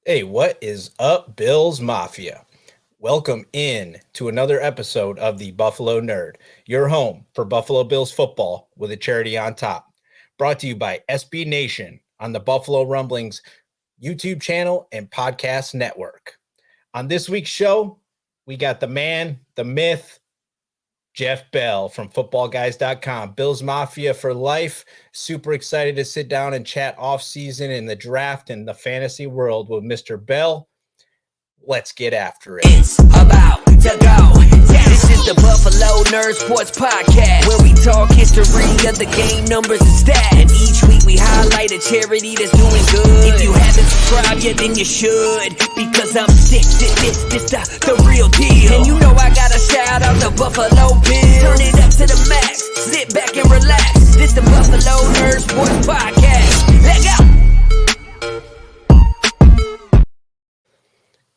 Hey, what is up, Bills Mafia? Welcome in to another episode of the Buffalo Nerd, your home for Buffalo Bills football with a charity on top. Brought to you by SB Nation on the Buffalo Rumblings YouTube channel and podcast network. On this week's show, we got the man, the myth, Jeff Bell from footballguys.com. Bills Mafia for life. Super excited to sit down and chat offseason in the draft and the fantasy world with Mr. Bell. Let's get after it. It's about to go. This is the Buffalo Nerd Sports Podcast, where we talk history of the game, numbers, and stats. And each week we highlight a charity that's doing good. If you haven't subscribed yet, then you should, because I'm this the real deal. And you know I gotta shout out the Buffalo Bills. Turn it up to the max. Sit back and relax. This the Buffalo Nerd Sports Podcast. Let's go.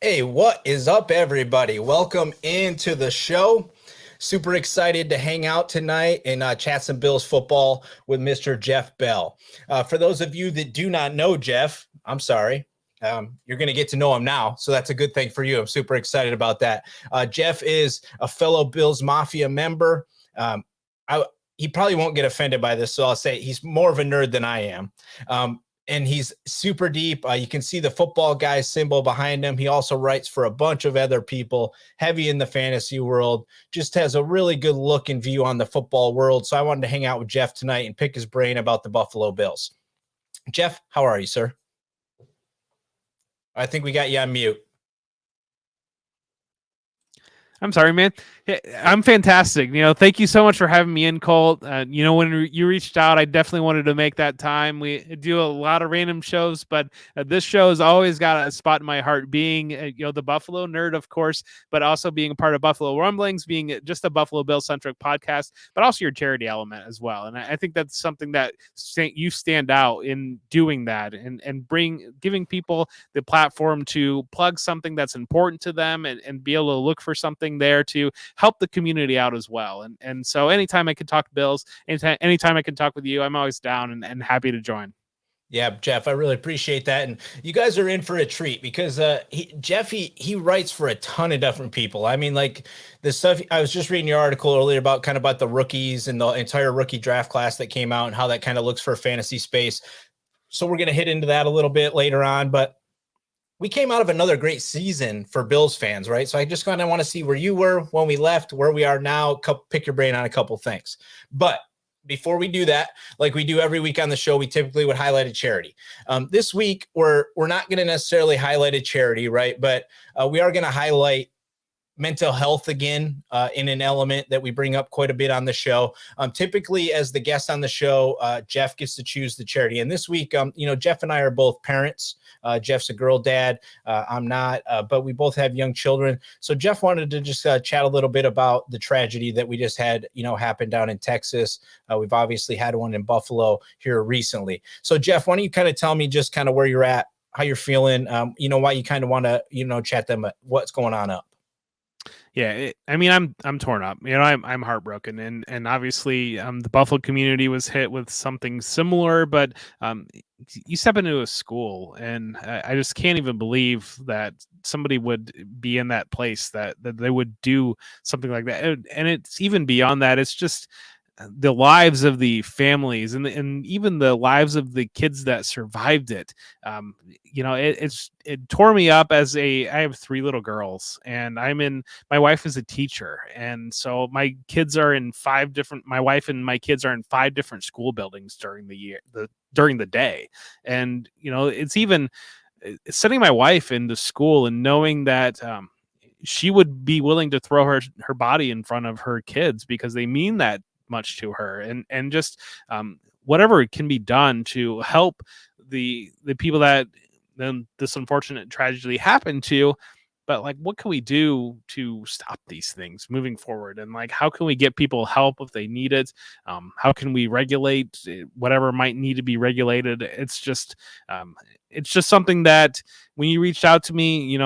Hey, what is up, everybody? Welcome into the show. Super excited to hang out tonight and chat some Bills football with Mr. Jeff Bell. For those of you that do not know Jeff, I'm sorry. You're going to get to know him now, so that's a good thing for you. I'm super excited about that. Jeff is a fellow Bills Mafia member. He probably won't get offended by this, so I'll say he's more of a nerd than I am. And he's super deep. You can see the football guy symbol behind him. He also writes for a bunch of other people, heavy in the fantasy world, just has a really good look and view on the football world. So I wanted to hang out with Jeff tonight and pick his brain about the Buffalo Bills. Jeff, how are you, sir? I think we got you on mute. I'm sorry, man. I'm fantastic. Thank you so much for having me in, Colt. When you reached out, I definitely wanted to make that time. We do a lot of random shows, but this show has always got a spot in my heart, being, the Buffalo nerd, of course, but also being a part of Buffalo Rumblings, being just a Buffalo Bill-centric podcast, but also your charity element as well. And I think that's something that you stand out in doing that and giving people the platform to plug something that's important to them and be able to look for something there to help the community out as well. And so anytime I can talk to Bills, anytime I can talk with you, I'm always down and happy to join. Yeah, Jeff, I really appreciate that. And you guys are in for a treat because Jeff, he writes for a ton of different people. I mean, like the stuff, I was just reading your article earlier about the rookies and the entire rookie draft class that came out and how that kind of looks for fantasy space. So we're going to hit into that a little bit later on, but we came out of another great season for Bills fans, right? So I just kind of want to see where you were when we left, where we are now, pick your brain on a couple things. But before we do that, like we do every week on the show, we typically would highlight a charity. This week, we're not going to necessarily highlight a charity, right? But we are going to highlight mental health again in an element that we bring up quite a bit on the show. Typically, as the guest on the show, Jeff gets to choose the charity. And this week, Jeff and I are both parents. Jeff's a girl dad. I'm not, but we both have young children. So Jeff wanted to just chat a little bit about the tragedy that we just had, happen down in Texas. We've obviously had one in Buffalo here recently. So Jeff, why don't you kind of tell me just kind of where you're at, how you're feeling, why you kind of want to, chat them, what's going on up. Yeah, I'm torn up. I'm heartbroken, and obviously, the Buffalo community was hit with something similar. But you step into a school, and I just can't even believe that somebody would be in that place that they would do something like that. And it's even beyond that. It's just the lives of the families and even the lives of the kids that survived it. It tore me up I have 3 little girls, and my wife is a teacher. And so my wife and my kids are in 5 different school buildings during the day. And, it's even sending my wife into school and knowing that, she would be willing to throw her body in front of her kids because they mean that much to her, and just whatever can be done to help the people that then this unfortunate tragedy happened to. But like, what can we do to stop these things moving forward? And like, how can we get people help if they need it? How can we regulate whatever might need to be regulated? It's just something that when you reached out to me,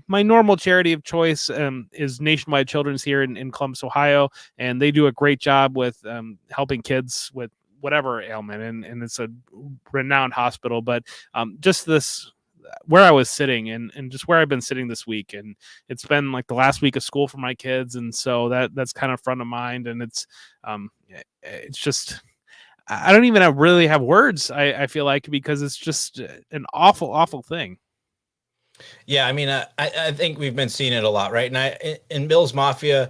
my normal charity of choice is Nationwide Children's here in Columbus, Ohio. And they do a great job with helping kids with whatever ailment. And it's a renowned hospital, but just this where I was sitting and just where I've been sitting this week. And it's been like the last week of school for my kids. And so that's kind of front of mind. And it's just, I don't even really have words. I feel like, because it's just an awful, awful thing. Yeah, I mean, I think we've been seeing it a lot, right? And in Bill's Mafia,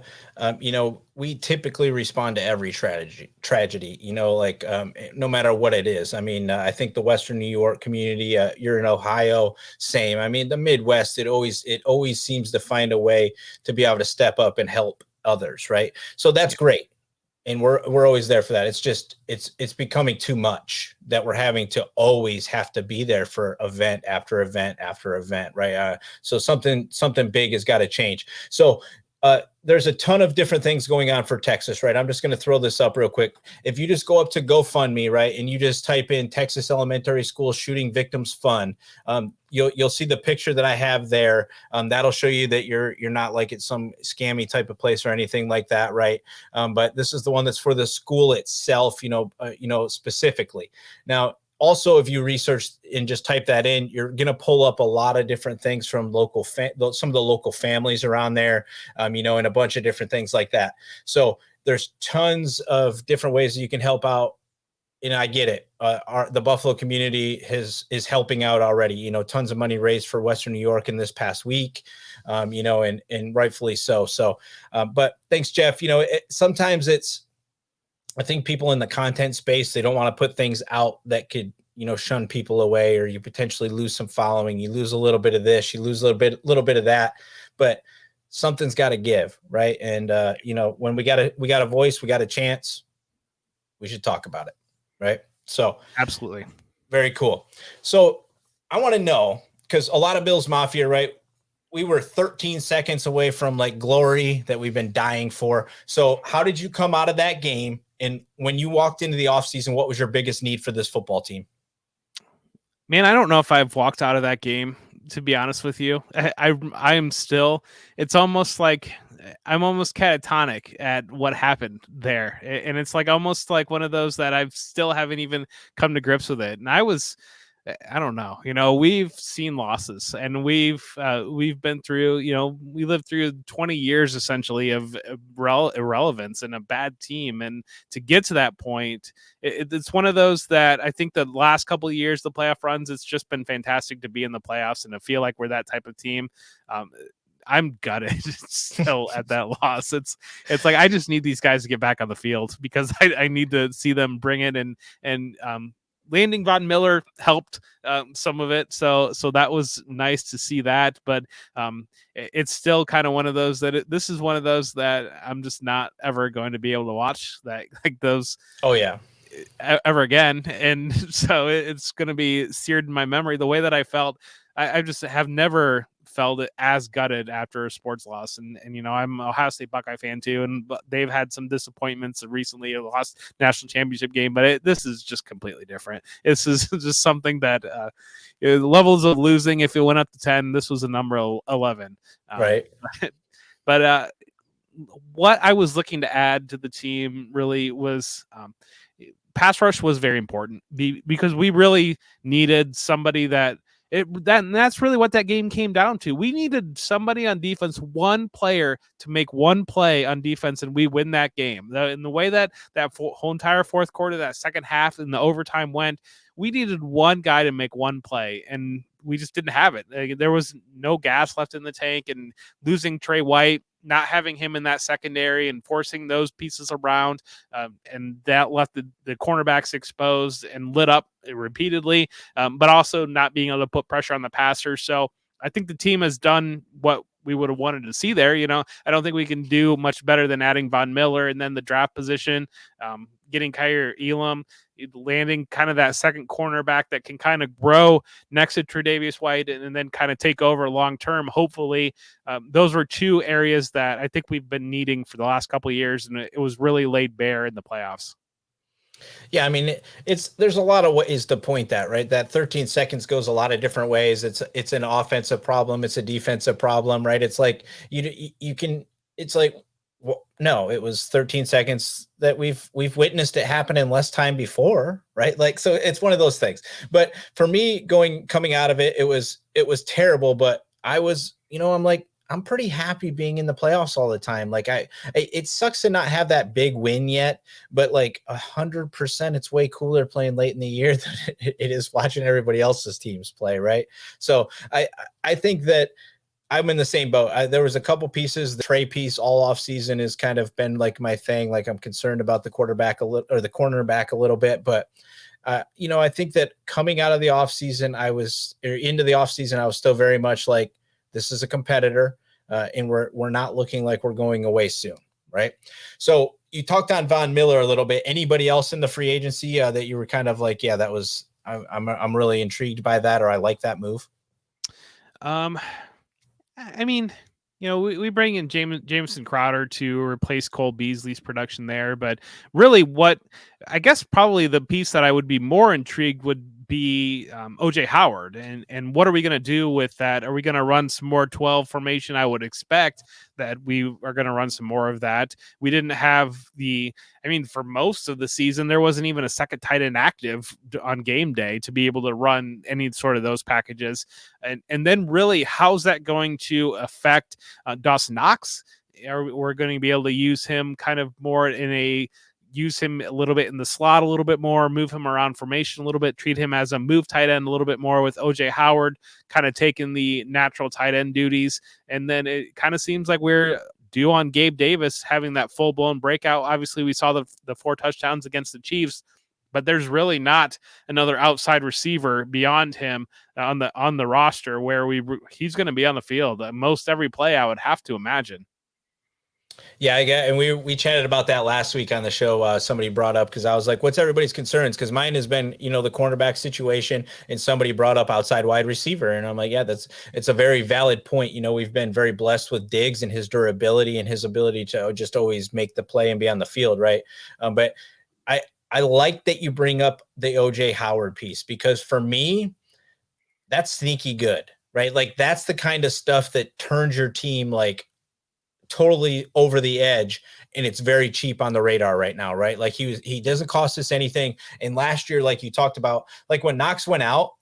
we typically respond to every tragedy, no matter what it is. I mean, I think the Western New York community, you're in Ohio, same. I mean, the Midwest, it always seems to find a way to be able to step up and help others, right? So that's great. And we're always there for that. It's just it's becoming too much that we're having to always have to be there for event after event after event, right? So something big has got to change. So there's a ton of different things going on for Texas, right? I'm just going to throw this up real quick. If you just go up to GoFundMe, right, and you just type in Texas Elementary School Shooting Victims Fund, you'll see the picture that I have there. That'll show you that you're not like it's some scammy type of place or anything like that, right? But this is the one that's for the school itself, specifically. Now, also, if you research and just type that in, you're going to pull up a lot of different things from some of the local families around there, and a bunch of different things like that. So there's tons of different ways that you can help out. And I get it. The Buffalo community is helping out already. Tons of money raised for Western New York in this past week, and rightfully so. So, but thanks, Jeff. Sometimes I think people in the content space, they don't want to put things out that could, shun people away, or you potentially lose some following. You lose a little bit of this, you lose a little bit of that, but something's got to give, right? And when we got a voice, we got a chance, we should talk about it, right? So absolutely, very cool. So I want to know, because a lot of Bill's Mafia, right? We were 13 seconds away from like glory that we've been dying for. So how did you come out of that game? And when you walked into the offseason, what was your biggest need for this football team? Man, I don't know if I've walked out of that game, to be honest with you. I'm still, it's almost like I'm almost catatonic at what happened there. And it's like almost like one of those that I've still haven't even come to grips with it. And I don't know, we've seen losses, and we've been through, we lived through 20 years essentially of irrelevance and a bad team. And to get to that point, it's one of those that I think the last couple of years, the playoff runs, it's just been fantastic to be in the playoffs and to feel like we're that type of team. I'm gutted still at that loss. It's like, I just need these guys to get back on the field, because I need to see them bring it, and landing Von Miller helped some of it. So that was nice to see that, but it's still kind of one of those this is one of those that I'm just not ever going to be able to watch that, like those. Oh yeah. Ever again. And so it's going to be seared in my memory. The way that I felt, I just have never felt it as gutted after a sports loss. And I'm an Ohio State Buckeye fan too, and they've had some disappointments recently. They lost national championship game, but this is just completely different. This is just something that levels of losing. If it went up to 10, this was a number 11. Right. But what I was looking to add to the team really was pass rush was very important, because we really needed somebody that's really what that game came down to. We needed somebody on defense, one player to make one play on defense, and we win that game. In the way that whole entire fourth quarter, that second half, and the overtime went, we needed one guy to make one play, and we just didn't have it. There was no gas left in the tank, and losing Trey White, not having him in that secondary and forcing those pieces around, and that left the cornerbacks exposed and lit up repeatedly, but also not being able to put pressure on the passer. So I think the team has done what we would have wanted to see there. I don't think we can do much better than adding Von Miller, and then the draft position, getting Kyer Elam, landing kind of that second cornerback that can kind of grow next to Tre'Davious White and then kind of take over long term, hopefully. Those were two areas that I think we've been needing for the last couple of years, and it was really laid bare in the playoffs. Yeah, I mean, there's a lot of ways to point that, right? That 13 seconds goes a lot of different ways. It's an offensive problem, it's a defensive problem, right? It's like you can, it's like, Well, no, it was 13 seconds that we've witnessed it happen in less time before, right? Like, so it's one of those things. But for me, coming out of it, it was terrible. But I was, I'm like, I'm pretty happy being in the playoffs all the time. Like, it sucks to not have that big win yet, but like 100%, it's way cooler playing late in the year than it is watching everybody else's teams play, right? So I think that I'm in the same boat. There was a couple pieces. The Trey piece all off season has kind of been like my thing. Like, I'm concerned about the quarterback a little, or the cornerback a little bit, but I think that coming out of the off season, into the off season, I was still very much like, this is a competitor, and we're not looking like we're going away soon, right? So you talked on Von Miller a little bit. Anybody else in the free agency that you were kind of like, yeah, that was I'm really intrigued by that, or I like that move? I mean, we bring in Jameson Crowder to replace Cole Beasley's production there, but really, what I guess probably the piece that I would be more intrigued would be OJ Howard, and what are we going to do with that? Are we going to run some more 12 formation? I would expect that we are going to run some more of that. We didn't have for most of the season, there wasn't even a second tight end active on game day to be able to run any sort of those packages. And then really, how's that going to affect Dawson Knox? We're going to be able to use him kind of more use him a little bit in the slot a little bit more, move him around formation a little bit, treat him as a move tight end a little bit more, with OJ Howard kind of taking the natural tight end duties. And then it kind of seems like we're due on Gabe Davis having that full blown breakout. Obviously we saw the 4 touchdowns against the Chiefs, but there's really not another outside receiver beyond him on the roster where he's going to be on the field most every play, I would have to imagine. Yeah, and we chatted about that last week on the show. Somebody brought up, because I was like, what's everybody's concerns? Because mine has been, the cornerback situation, and somebody brought up outside wide receiver. And I'm like, yeah, it's a very valid point. We've been very blessed with Diggs and his durability and his ability to just always make the play and be on the field, right? But I like that you bring up the OJ Howard piece, because for me, that's sneaky good, right? Like, that's the kind of stuff that turns your team like totally over the edge, and it's very cheap on the radar right now, right? Like, he doesn't cost us anything. And last year, like you talked about, like when Knox went out,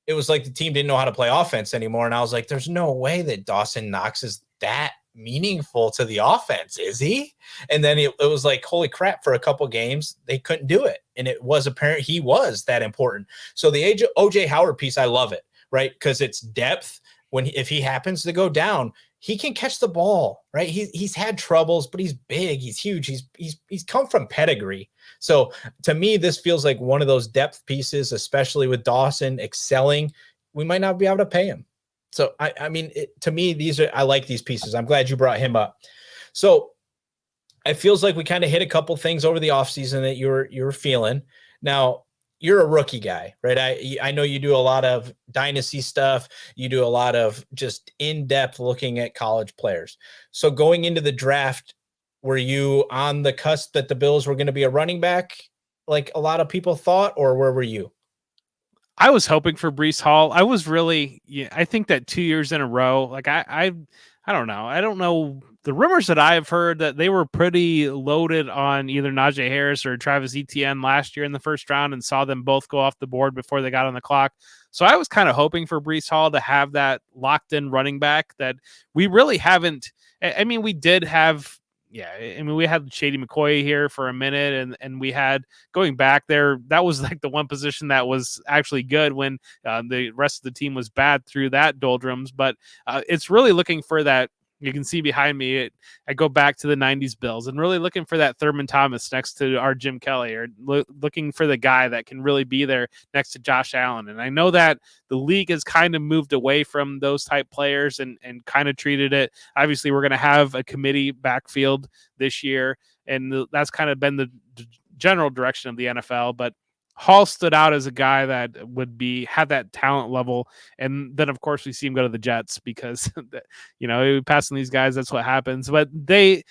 it was like the team didn't know how to play offense anymore. And I was like, there's no way that Dawson Knox is that meaningful to the offense, is he? And then it was like, holy crap, for a couple games they couldn't do it, and it was apparent he was that important. So the OJ Howard piece, I love it, right? Because it's depth. If he happens to go down, he can catch the ball, right? He's had troubles, but he's big, he's huge, he's come from pedigree. So to me, this feels like one of those depth pieces, especially with Dawson excelling. We might not be able to pay him. So to me, I like these pieces. I'm glad you brought him up. So it feels like we kind of hit a couple things over the offseason that you're feeling. Now, you're a rookie guy, right? I know you do a lot of dynasty stuff. You do a lot of just in-depth looking at college players. So going into the draft, were you on the cusp that the Bills were going to be a running back, like a lot of people thought, or where were you? I was hoping for Breece Hall. I was really, I think that 2 years in a row, like I don't know. I don't know. The rumors that I've heard that they were pretty loaded on either Najee Harris or Travis Etienne last year in the first round, and saw them both go off the board before they got on the clock. So I was kind of hoping for Breece Hall to have that locked in running back that we really haven't. I mean, we did have, we had Shady McCoy here for a minute, and we had, going back there, that was like the one position that was actually good when the rest of the team was bad through that doldrums. But it's really looking for that. You can see behind me, I go back to the 90s Bills and really looking for that Thurman Thomas next to our Jim Kelly, or looking for the guy that can really be there next to Josh Allen. And I know that the league has kind of moved away from those type players and kind of treated it. Obviously, we're going to have a committee backfield this year, and that's kind of been the general direction of the NFL. But Hall stood out as a guy that had that talent level. And then of course we see him go to the Jets because, passing these guys, that's what happens. But they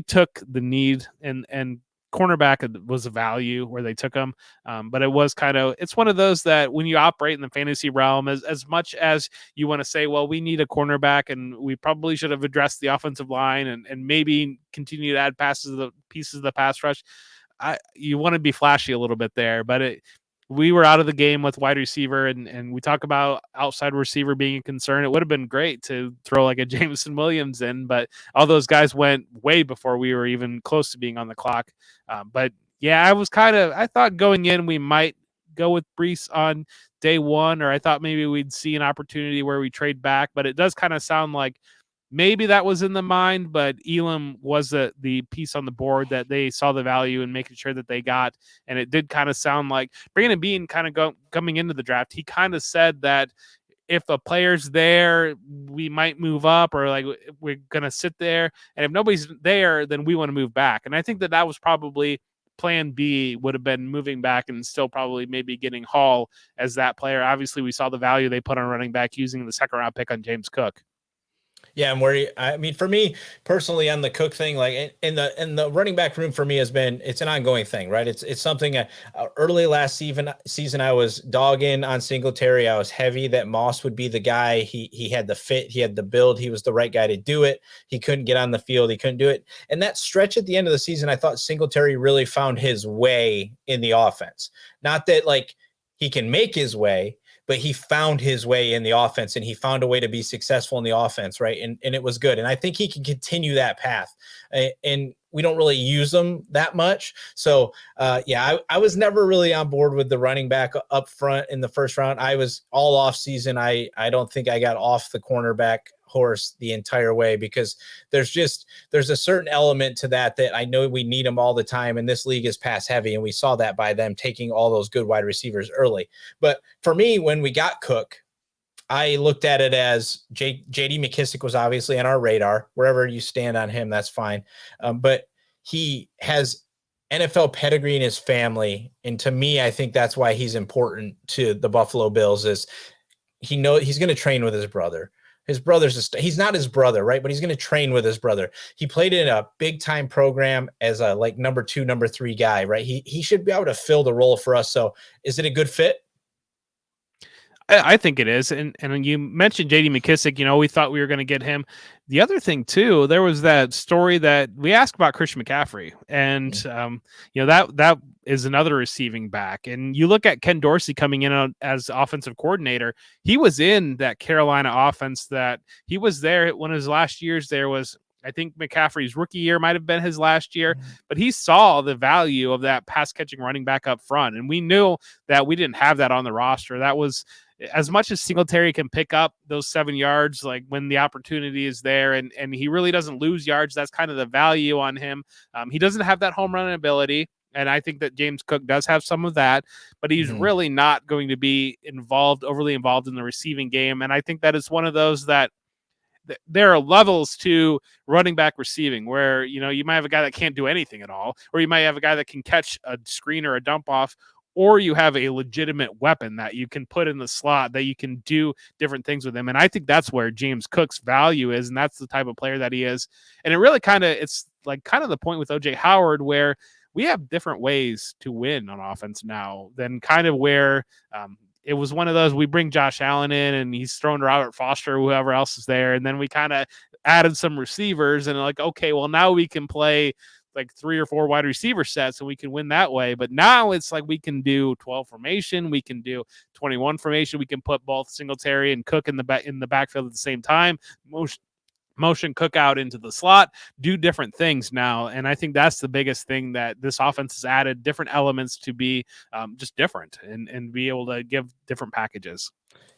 took the need and cornerback was a value where they took him. But it was it's one of those that when you operate in the fantasy realm, as much as you want to say, well, we need a cornerback and we probably should have addressed the offensive line and maybe continue to add pieces of the pass rush. You want to be flashy a little bit there, but we were out of the game with wide receiver, and we talk about outside receiver being a concern. It would have been great to throw like a Jameson Williams in, but all those guys went way before we were even close to being on the clock. But yeah, I thought going in we might go with Brees on day one, or I thought maybe we'd see an opportunity where we trade back, but it does kind of sound like maybe that was in the mind, but Elam was the piece on the board that they saw the value in making sure that they got. And it did kind of sound like Brandon Bean coming into the draft. He kind of said that if a player's there, we might move up, or like we're going to sit there. And if nobody's there, then we want to move back. And I think that was probably plan B, would have been moving back and still probably maybe getting Hall as that player. Obviously, we saw the value they put on running back using the second round pick on James Cook. Yeah, I mean, for me personally, on the Cook thing, like in the running back room for me it's an ongoing thing, right? It's something early last season I was dogging on Singletary. I was heavy that Moss would be the guy. He had the fit, he had the build, he was the right guy to do it. He couldn't get on the field, he couldn't do it. And that stretch at the end of the season, I thought Singletary really found his way in the offense. Not that like he can make his way, but he found his way in the offense, and he found a way to be successful in the offense, right? And it was good. And I think he can continue that path. And we don't really use them that much. So, I was never really on board with the running back up front in the first round. I was all off season. I don't think I got off the cornerback horse the entire way, because there's a certain element to that I know we need them all the time, and this league is pass heavy, and we saw that by them taking all those good wide receivers early. But for me, when we got Cook, I looked at it as JD McKissick was obviously on our radar. Wherever you stand on him, that's fine. But he has NFL pedigree in his family, and to me, I think that's why he's important to the Buffalo Bills. Is he's going to train with his brother. His brother's he's not his brother, right? But he's going to train with his brother. He played in a big time program as a like number 2, number 3 guy, right? He should be able to fill the role for us. So is it a good fit? I think it is. And you mentioned JD McKissick, we thought we were going to get him. The other thing too, there was that story that we asked about Christian McCaffrey, and that is another receiving back. And you look at Ken Dorsey coming in as offensive coordinator. He was in that Carolina offense that he was there. One of his last years there was, I think McCaffrey's rookie year might have been his last year, but he saw the value of that pass catching running back up front. And we knew that we didn't have that on the roster. That was, as much as Singletary can pick up those 7 yards, like when the opportunity is there, and he really doesn't lose yards. That's kind of the value on him. He doesn't have that home run ability. And I think that James Cook does have some of that, but he's really not going to be overly involved in the receiving game. And I think that is one of those that there are levels to running back receiving where, you might have a guy that can't do anything at all, or you might have a guy that can catch a screen or a dump off, or you have a legitimate weapon that you can put in the slot that you can do different things with him. And I think that's where James Cook's value is. And that's the type of player that he is. And it really it's like kind of the point with OJ Howard, where we have different ways to win on offense now than kind of where it was one of those, we bring Josh Allen in and he's thrown to Robert Foster, or whoever else is there. And then we kind of added some receivers and like, okay, well now we can play like 3 or 4 wide receiver sets and we can win that way. But now it's like we can do 12 formation, we can do 21 formation, we can put both Singletary and Cook in the backfield at the same time. Motion Cook out into the slot, do different things now. And I think that's the biggest thing that this offense has added, different elements to be just different and be able to give different packages.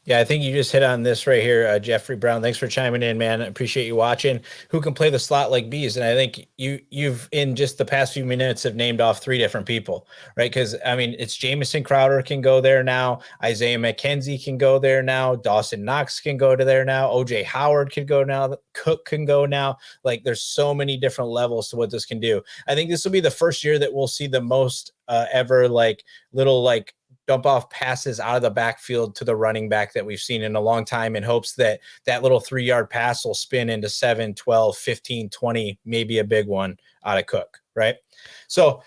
Yeah, I think you just hit on this right here, Jeffrey Brown. Thanks for chiming in, man. I appreciate you watching. Who can play the slot like bees? And I think you've in just the past few minutes have named off 3 different people, right? Because I mean, it's Jamison Crowder can go there now. Isaiah McKenzie can go there now. Dawson Knox can go to there now. OJ Howard can go now. Cook can go now. Like, there's so many different levels to what this can do. I think this will be the first year that we'll see the most ever like little like dump off passes out of the backfield to the running back that we've seen in a long time, in hopes that that little 3-yard pass will spin into 7, 12, 15, 20, maybe a big one out of Cook. Right. So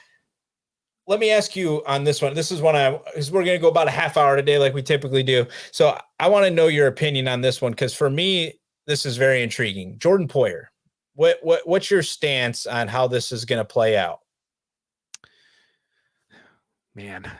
let me ask you on this one. This is one because we're going to go about a half hour today, like we typically do. So I want to know your opinion on this one, because for me, this is very intriguing. Jordan Poyer, what's your stance on how this is going to play out? Man,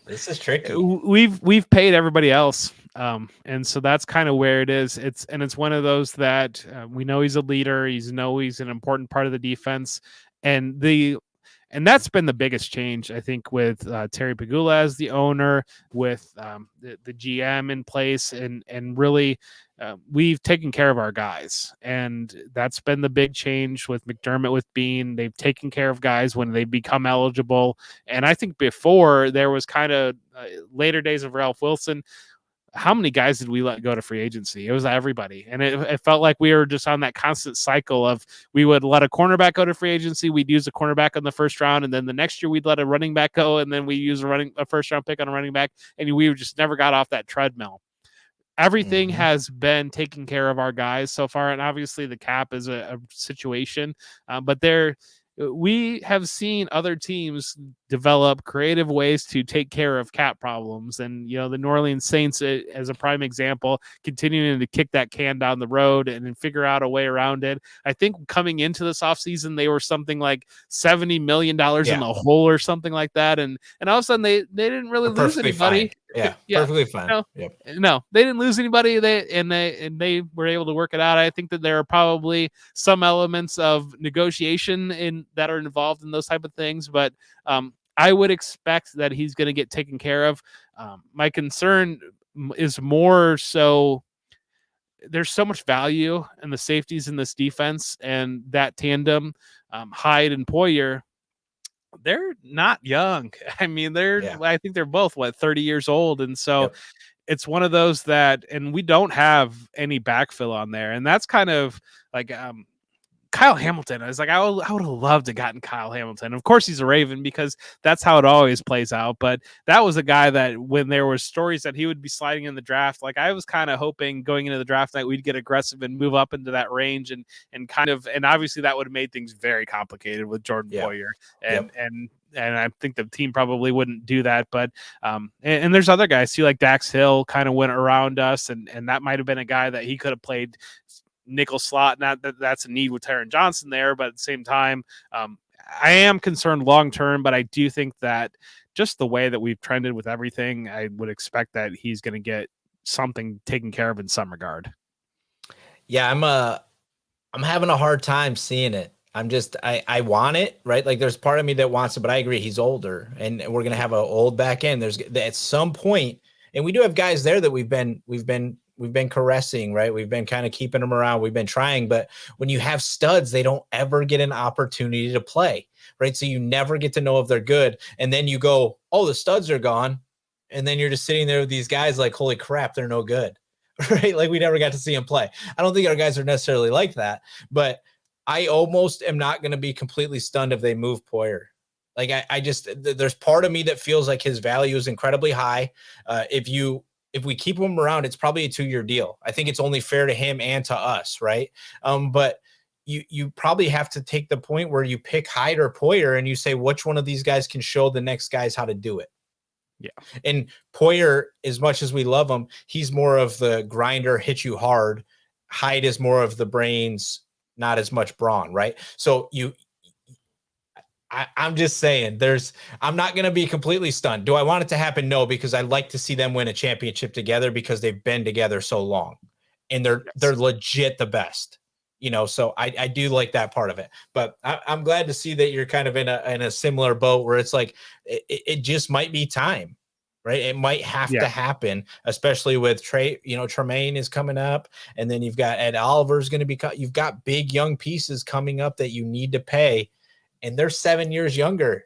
this is tricky. We've paid everybody else, and so that's kind of where it is. It's one of those that we know he's a leader. He's an important part of the defense, and that's been the biggest change, I think, with Terry Pegula as the owner, with the GM in place, and really we've taken care of our guys, and that's been the big change with McDermott, with Bean. They've taken care of guys when they become eligible, and I think before there was kind of later days of Ralph Wilson. How many guys did we let go to free agency? It was everybody. And it felt like we were just on that constant cycle of, we would let a cornerback go to free agency. We'd use a cornerback in the first round. And then the next year we'd let a running back go. And then we use a first round pick on a running back. And we just never got off that treadmill. Everything has been taking care of our guys so far. And obviously the cap is a situation, but we have seen other teams develop creative ways to take care of cap problems. And, the New Orleans Saints, as a prime example, continuing to kick that can down the road and then figure out a way around it. I think coming into this offseason, they were something like $70 million in the hole or something like that. And all of a sudden they didn't really lose anybody. Fine. Yeah, perfectly fine. No, they didn't lose anybody. They were able to work it out. I think that there are probably some elements of negotiation that are involved in those type of things, but I would expect that he's going to get taken care of. My concern is more so there's so much value in the safeties in this defense, and that tandem, Hyde and Poyer, they're not young. I mean, I think they're both 30 years old. And so it's one of those that, and we don't have any backfill on there. And that's kind of like, Kyle Hamilton. I was like, I would have loved to gotten Kyle Hamilton. Of course, he's a Raven because that's how it always plays out. But that was a guy that when there were stories that he would be sliding in the draft, like I was kind of hoping going into the draft night we'd get aggressive and move up into that range and obviously that would have made things very complicated with Jordan Poyer. And I think the team probably wouldn't do that. But and there's other guys too, like Dax Hill kind of went around us, and that might have been a guy that he could have played nickel slot. Not that that's a need with Taron Johnson there, but at the same time, I am concerned long term. But I do think that just the way that we've trended with everything, I would expect that he's going to get something taken care of in some regard. Yeah, I'm having a hard time seeing it. I want it, right? Like there's part of me that wants it, but I agree he's older, and we're gonna have an old back end. There's at some point, and we do have guys there that we've been caressing, right? We've been kind of keeping them around. We've been trying, but when you have studs, they don't ever get an opportunity to play, right? So you never get to know if they're good. And then you go, oh, the studs are gone. And then you're just sitting there with these guys like, holy crap, they're no good, right? Like we never got to see them play. I don't think our guys are necessarily like that, but I almost am not going to be completely stunned if they move Poyer. Like there's part of me that feels like his value is incredibly high. If we keep him around, it's probably a 2-year deal. I think it's only fair to him and to us, right? But you probably have to take the point where you pick Hyde or Poyer and you say, which one of these guys can show the next guys how to do it? Yeah. And Poyer, as much as we love him, he's more of the grinder, hit you hard. Hyde is more of the brains, not as much brawn, right? So I'm just saying I'm not going to be completely stunned. Do I want it to happen? No, because I like to see them win a championship together because they've been together so long and they're legit the best, so I do like that part of it, but I'm glad to see that you're kind of in a similar boat where it's like, it just might be time, right? It might have to happen, especially with Tremaine is coming up, and then you've got Ed Oliver's going to be, you've got big young pieces coming up that you need to pay. And they're 7 years younger.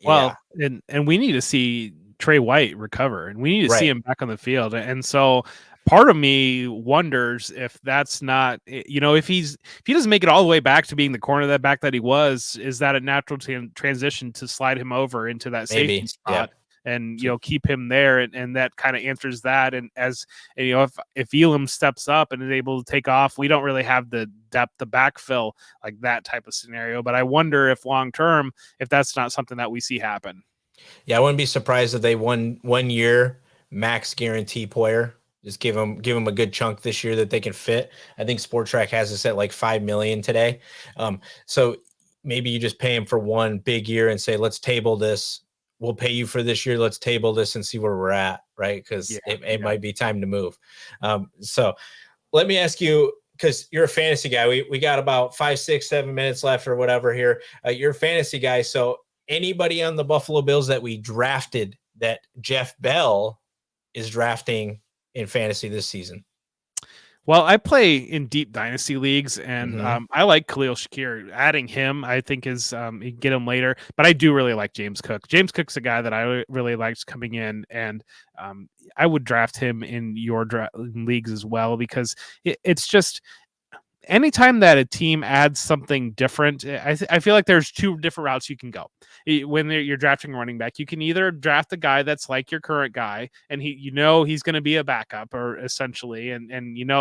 Well, and we need to see Trey White recover, and we need to see him back on the field. And so part of me wonders if that's not, if he doesn't make it all the way back to being the cornerback that he was, is that a natural transition to slide him over into that safety spot? and keep him there, and that kind of answers that. And if Elam steps up and is able to take off, we don't really have the depth to backfill like that type of scenario. But I wonder if long term, if that's not something that we see happen. Yeah, I wouldn't be surprised if they won 1 year max guarantee player. Just give them a good chunk this year that they can fit. I think Sport Track has us at like $5 million today. So maybe you just pay him for one big year and say, let's table this. We'll pay you for this year. Let's table this and see where we're at, right? Because it might be time to move. So let me ask you, because you're a fantasy guy. We got about 5, 6, 7 minutes left or whatever here. You're a fantasy guy. So anybody on the Buffalo Bills that we drafted that Jeff Bell is drafting in fantasy this season? Well, I play in deep dynasty leagues, and I like Khalil Shakir. Adding him, I think, is you get him later. But I do really like James Cook. James Cook's a guy that I really liked coming in, and I would draft him in your leagues as well, because it's just anytime that a team adds something different, I feel like there's two different routes you can go. When you're drafting a running back, you can either draft a guy that's like your current guy, and he's going to be a backup, or essentially, and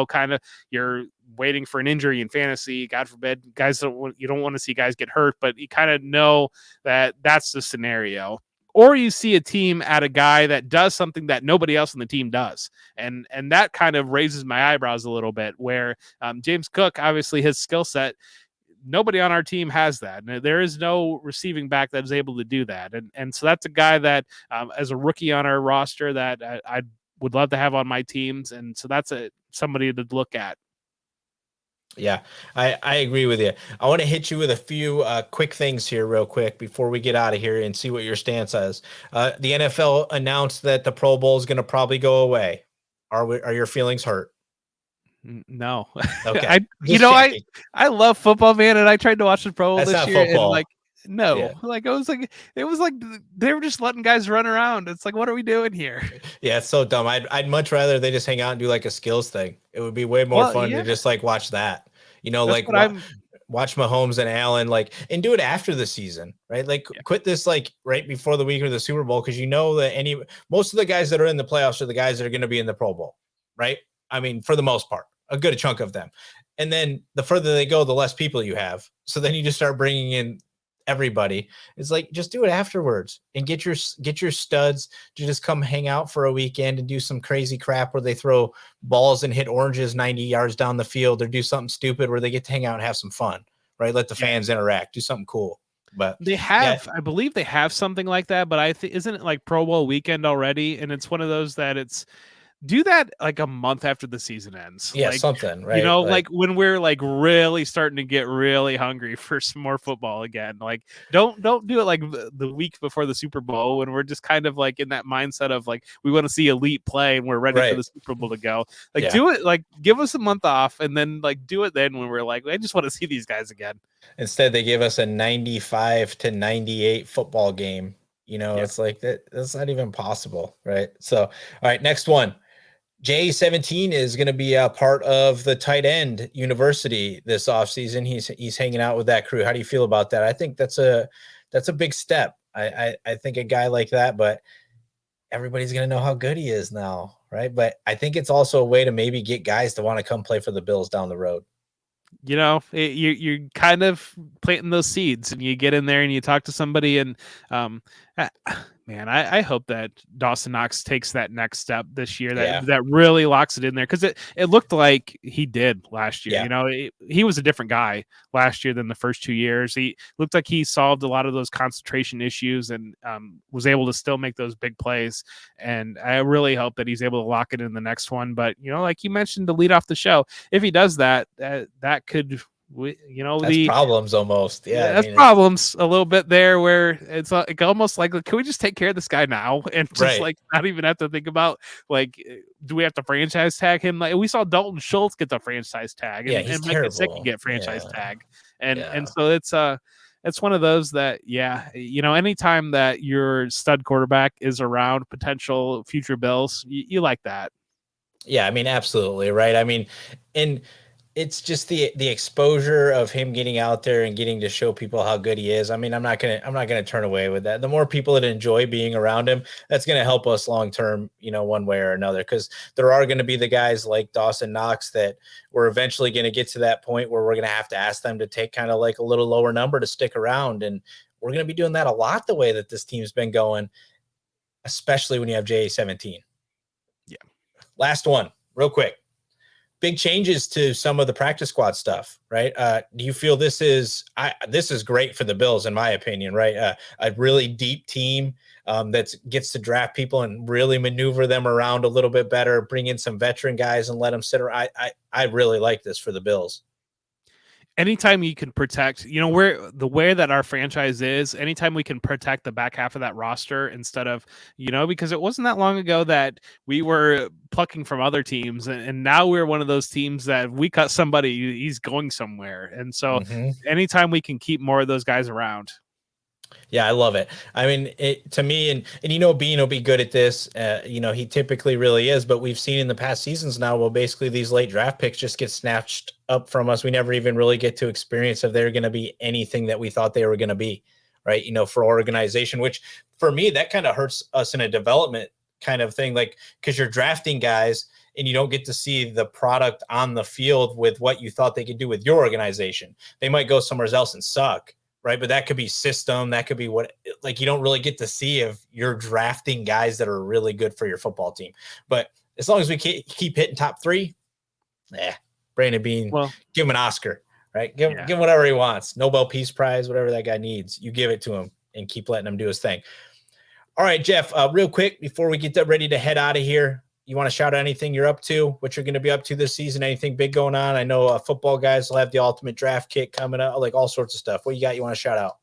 kind of you're waiting for an injury in fantasy. God forbid, you don't want to see guys get hurt, but you kind of know that that's the scenario. Or you see a team add a guy that does something that nobody else on the team does. And that kind of raises my eyebrows a little bit, where James Cook, obviously his skill set, nobody on our team has that. There is no receiving back that is able to do that. And so that's a guy that as a rookie on our roster that I would love to have on my teams. And so that's somebody to look at. Yeah, I agree with you. I want to hit you with a few quick things here real quick before we get out of here and see what your stance is. The NFL announced that the Pro Bowl is going to probably go away. Are your feelings hurt? No. Okay. I love football, man, and I tried to watch the Pro Bowl this year, football. and it was like they were just letting guys run around. It's like, what are we doing here? Yeah, it's so dumb. I'd much rather they just hang out and do like a skills thing. It would be way more fun to just like watch that. Watch Mahomes and Allen, and do it after the season, right? Quit this right before the week of the Super Bowl, because that most of the guys that are in the playoffs are the guys that are going to be in the Pro Bowl, right? I mean, for the most part, a good chunk of them. And then the further they go, the less people you have. So then you just start bringing in everybody. It's like, just do it afterwards and get your studs to just come hang out for a weekend and do some crazy crap where they throw balls and hit oranges 90 yards down the field, or do something stupid where they get to hang out and have some fun, right? Let the fans interact, do something cool. But they have, I believe they have something like that, but isn't it like Pro Bowl weekend already? And it's one of those that do that like a month after the season ends. Yeah, something, right? Like when we're like really starting to get really hungry for some more football again. Like don't do it like the week before the Super Bowl, when we're just kind of like in that mindset of like we want to see elite play and we're ready for the Super Bowl to go. Do it, like give us a month off, and then like do it then when we're like, I just want to see these guys again. Instead, they gave us a 95-98 football game. It's like that's not even possible, right? So, all right, next one. J17 is going to be a part of the tight end university this offseason. He's hanging out with that crew. How do you feel about that? I think that's a big step. I think a guy like that, but everybody's going to know how good he is now, right? But I think it's also a way to maybe get guys to want to come play for the Bills down the road. You're kind of planting those seeds, and you get in there and you talk to somebody, and man, I hope that Dawson Knox takes that next step this year, that really locks it in there, because it looked like he did last year. He was a different guy last year than the first 2 years. He looked like he solved a lot of those concentration issues, and was able to still make those big plays. And I really hope that he's able to lock it in the next one. But like you mentioned to lead off the show, if he does that, that could, that's problems almost. Yeah, that's problems a little bit there, where it's like almost like, can we just take care of this guy now and just like not even have to think about do we have to franchise tag him? Like we saw Dalton Schultz get the franchise tag, and he's Mike Gesicki get franchise tag, and so it's one of those that anytime that your stud quarterback is around potential future Bills, you like that. Yeah, I mean, absolutely, right? I mean, and it's just the exposure of him getting out there and getting to show people how good he is. I mean, I'm not gonna turn away with that. The more people that enjoy being around him, that's gonna help us long term, one way or another. Because there are gonna be the guys like Dawson Knox that we're eventually gonna get to that point where we're gonna have to ask them to take kind of like a little lower number to stick around, and we're gonna be doing that a lot the way that this team's been going, especially when you have JA-17. Yeah. Last one, real quick. Big changes to some of the practice squad stuff, right? Do you feel this is great for the Bills, in my opinion, right? A really deep team that gets to draft people and really maneuver them around a little bit better, bring in some veteran guys and let them sit around. I really like this for the Bills. Anytime you can protect, where the way that our franchise is, anytime we can protect the back half of that roster instead of, because it wasn't that long ago that we were plucking from other teams, and now we're one of those teams that we cut somebody, he's going somewhere. And so anytime we can keep more of those guys around. Yeah, I love it. I mean, to me, and Bean will be good at this. He typically really is, but we've seen in the past seasons now, well, basically these late draft picks just get snatched up from us. We never even really get to experience if they're going to be anything that we thought they were going to be, right? For organization, which for me, that kind of hurts us in a development kind of thing, like, because you're drafting guys and you don't get to see the product on the field with what you thought they could do with your organization. They might go somewhere else and suck. Right. But that could be system. That could be you don't really get to see if you're drafting guys that are really good for your football team. But as long as we keep hitting top 3, Brandon Bean, give him an Oscar, right? Give him whatever he wants. Nobel Peace Prize, whatever that guy needs. You give it to him and keep letting him do his thing. All right, Jeff, real quick, before we get ready to head out of here, you want to shout out anything you're up to, what you're going to be up to this season, anything big going on? I know football guys will have the ultimate draft kit coming up, like all sorts of stuff. What you got you want to shout out?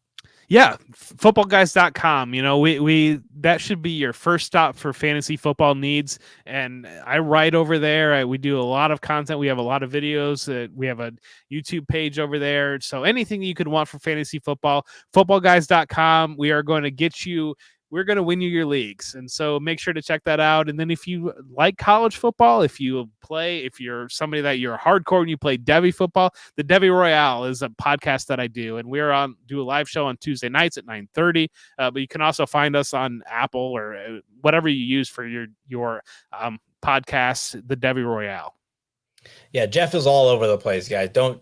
Yeah, footballguys.com. We that should be your first stop for fantasy football needs. And I write over there. We do a lot of content. We have a lot of videos. We have a YouTube page over there. So anything you could want for fantasy football, footballguys.com. We are going to get you. We're going to win you your leagues. And so make sure to check that out. And then if you like college football, if you're somebody that you're hardcore and you play Devy football, the Devy Royale is a podcast that I do. And we're do a live show on Tuesday nights at 9:30. But you can also find us on Apple or whatever you use for your podcasts, the Devy Royale. Yeah, Jeff is all over the place, guys. Don't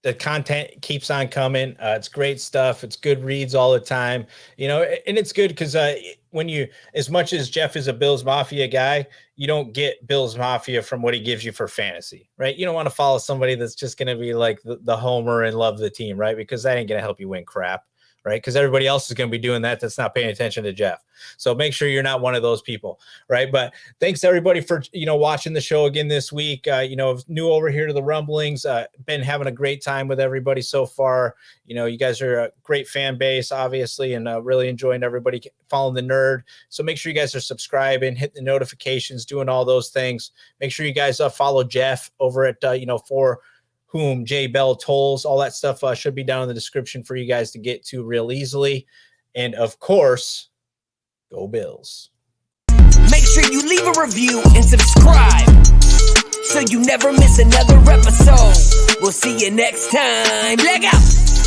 the content keeps on coming. It's great stuff. It's good reads all the time, and it's good because as much as Jeff is a Bills Mafia guy, you don't get Bills Mafia from what he gives you for fantasy, right? You don't want to follow somebody that's just going to be like the homer and love the team, right? Because that ain't going to help you win crap. Right. Because everybody else is going to be doing that's not paying attention to Jeff. So make sure you're not one of those people. Right. But thanks everybody for, watching the show again this week. New over here to the Rumblings. Been having a great time with everybody so far. You guys are a great fan base, obviously, and really enjoying everybody following the nerd. So make sure you guys are subscribing, hit the notifications, doing all those things. Make sure you guys follow Jeff over at, for whom J Bell tolls. All that stuff should be down in the description for you guys to get to real easily. And of course, go Bills. Make sure you leave a review and subscribe so you never miss another episode. We'll see you next time. Leg up!